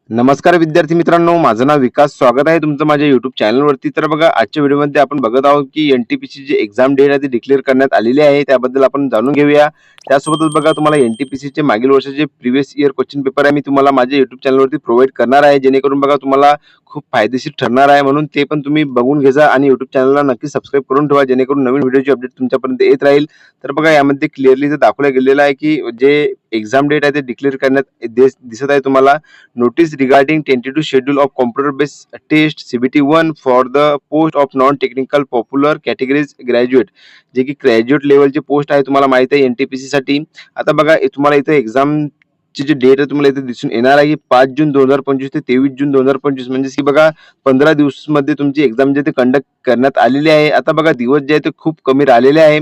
नमस्कार विद्यार्थी मित्रांनो, माझं नाव विकास. स्वागत आहे तुमचं माझ्या YouTube चॅनलवरती. तर बघा, आजच्या व्हिडिओमध्ये आपण बघत आहोत की NTPC जी एक्झाम डेट आहे ती डिक्लेअर करण्यात आलेली आहे. त्याबद्दल आपण जाणून घेऊया. त्यासोबतच बघा, तुम्हाला NTPCचे मागील वर्षाचे प्रिव्हियस इयर क्वेश्चन पेपर आहे मी तुम्हाला माझ्या YouTube चॅनलवरती प्रोव्हाईड करणार आहे, जेणेकरून बघा तुम्हाला खूप फायदेशीर ठरणार आहे. म्हणून ते पण तुम्ही बघून घ्या आणि YouTube चॅनलला नक्की सबस्क्राईब करून ठेवा, जेणेकरून नवीन व्हिडिओची अपडेट तुमच्यापर्यंत येत राहील. तर बघा, यामध्ये क्लिअरली ते दाखवलं गेलेलं आहे की जे एक्झाम डेट आहे ते डिक्लेअर करण्यात दिसत आहे तुम्हाला. Notice regarding tentative schedule of computer-based test CBT-1 for the post of non-technical popular categories graduate, जे की ग्रॅज्युएट लेवलची पोस्ट आहे तुम्हाला माहित आहे NTPC साठी. आता बघा, तुम्हाला इथे एक्झामची जी डेट आहे तुम्हाला इथे दिसून येणार आहे की 5 जून 2025 ते 23 जून 2025, म्हणजे की बघा 15 दिवसामध्ये तुमची एक्झाम जे ते कंडक्ट करण्यात आलेली आहे. आता बघा, दिवस जे आहे ते खूप कमी राहिलेले आहे.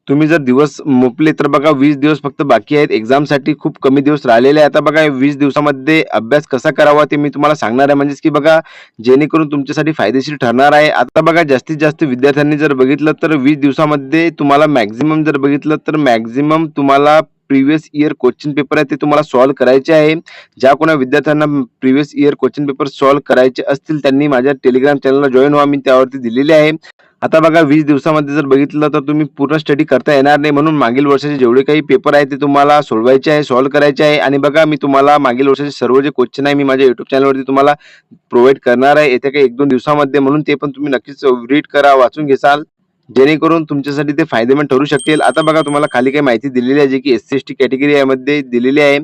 तुम्ही जर दिवस मोजले तर बघा 20 दिवस फक्त बाकी आहेत एक्झामसाठी, खूप कमी दिवस राहिलेले आहेत. आता बघा, 20 दिवसामध्ये अभ्यास कसा करावा ते मी तुम्हाला सांगणार आहे, म्हणजेच की बघा जेणेकरून तुमच्यासाठी फायदेशीर ठरणार आहे. आता बघा, जास्तीत जास्त विद्यार्थ्यांनी जर बघितलं तर 20 दिवसामध्ये तुम्हाला मॅक्झिमम जर बघितलं तर मॅक्झिमम तुम्हाला प्रिव्हियस इयर क्वेश्चन पेपर आहे ते तुम्हाला सॉल्व्ह करायचे आहे. ज्या कोणा विद्यार्थ्यांना previous year question paper solve करायचे असतील त्यांनी माझ्या टेलिग्राम चॅनलला जॉईन व्हा, मी त्यावरती दिलेले आहे. आता बघा, 20 दिवसामध्ये जर बघितलं तर तुम्ही पूर्ण स्टडी करता येणार नाही, म्हणून मागील वर्षाचे जेवढे काही पेपर आहेत ते तुम्हाला सोडवायचे आहे, सॉल्व्ह करायचे आहे. आणि बघा, मी तुम्हाला मागील वर्षाचे सर्व जे क्वेश्चन आहे मी माझ्या YouTube चॅनलवरती तुम्हाला प्रोव्हाईड करणार आहे येत्या काही 1-2 दिवसामध्ये, म्हणून ते पण तुम्ही नक्कीच रीड करा, वाचून घ्याल, जेणेकरून तुमच्यासाठी ते फायदेमंद ठरू शकेल. आता बघा, तुम्हाला खाली काही माहिती दिलेली आहे जे की SC/ST कॅटेगरी यामध्ये दिलेली आहे.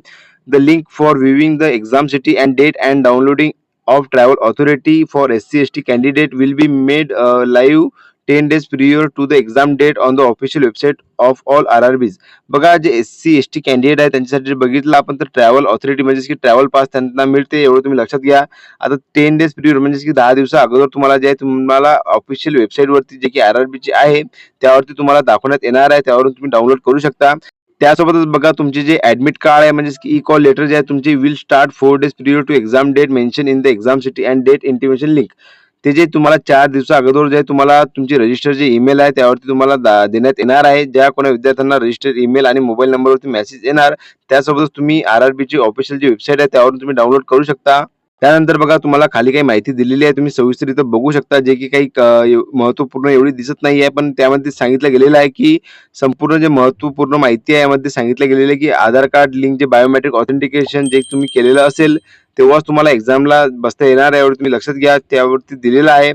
The link for viewing the exam city and date and downloading of travel authority for SC/ST candidate will be made live 10 days prior to the exam date on the official website of all RRBs. बघा, जे SC/ST candidate आहे त्यांच्यासाठी बघितलं आपण तर travel authority म्हणजे की travel pass त्यांना मिळते, एवढं तुम्ही लक्षात घ्या. आता 10 days प्रियर म्हणजे की 10 दिवसा अगोदर तुम्हाला जे आहे तुम्हाला ऑफिशियल वेबसाईटवरती जे की RRBची आहे त्यावरती तुम्हाला दाखवण्यात येणार आहे, त्यावरून तुम्ही डाउनलोड करू शकता. त्यासोबतच बघा, तुमचे जे ऍडमिट कार्ड आहे म्हणजे की ई-कॉल लेटर जे आहे तुमची will start 4 days prior to exam date mention in the exam city and date intimation link. ते जे तुम्हाला 4 दिवसा अगोदर जे तुम्हाला तुमची रजिस्टर जे ईमेल आहे त्यावरती तुम्हाला देण्यात येणार आहे. ज्या कोणा विद्यार्थ्यांना रजिस्टर ईमेल आणि मोबाईल नंबरवरती मेसेज येणार, त्यासोबतच तुम्ही RRBची ऑफिशियल जी वेबसाईट आहे त्यावरून तुम्ही डाउनलोड करू शकता. त्यानंतर बघा, तुम्हाला खाली काही माहिती दिलेली आहे, तुम्ही सविस्तर इथं बघू शकता, जे की काही महत्त्वपूर्ण एवढी दिसत नाही आहे, पण त्यामध्ये सांगितलं गेलेलं आहे की संपूर्ण जे महत्त्वपूर्ण माहिती आहे यामध्ये सांगितलं गेलेलं आहे की आधार कार्ड लिंक जे बायोमेट्रिक ऑथेंटिकेशन जे तुम्ही केलेलं असेल तेव्हाच तुम्हाला एक्झामला बसता येणार आहे, एवढं तुम्ही लक्षात घ्या, त्यावरती दिलेलं आहे.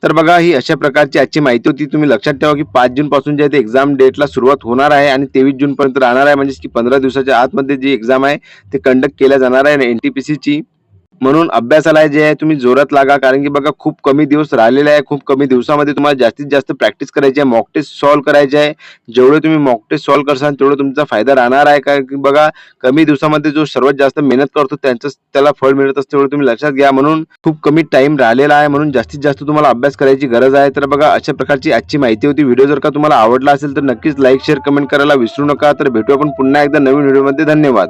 तर बघा, ही अशा प्रकारची आजची माहिती होती. तुम्ही लक्षात ठेवा की 5 जून पासून जे आहे ते एक्झाम डेटला सुरुवात होणार आहे आणि 23 जून पर्यंत राहणार आहे, म्हणजे की 15 दिवसाच्या आतमध्ये जी एक्झाम आहे ते कंडक्ट केल्या जाणार आहे NTPCची. म्हणून अभ्यासाला जे आहे तुम्ही जोरात लागा, कारण की बघा खूप कमी दिवस राहिलेले आहे. खूप कमी दिवसामध्ये तुम्हाला जास्तीत जास्त प्रॅक्टिस करायची आहे, मॉक टेस्ट सॉल्व्ह करायचे आहे. जेवढे तुम्ही मॉक टेस्ट सॉल्व्ह करसाल तेवढं तुमचा फायदा राहणार आहे, कारण की बघा कमी दिवसामध्ये जो सर्वात जास्त मेहनत करतो त्याला फळ मिळत असते, एवढं तुम्ही लक्षात घ्या. म्हणून खूप कमी टाइम राहिलेला आहे, म्हणून जास्तीत जास्त तुम्हाला अभ्यास करायची गरज आहे. तर बघा, अशा प्रकारची आजची माहिती होती. व्हिडिओ जर का तुम्हाला आवडला असेल तर नक्कीच लाईक शेअर कमेंट करायला विसरू नका. तर भेटू आपण पुन्हा एकदा नवीन व्हिडिओमध्ये. धन्यवाद.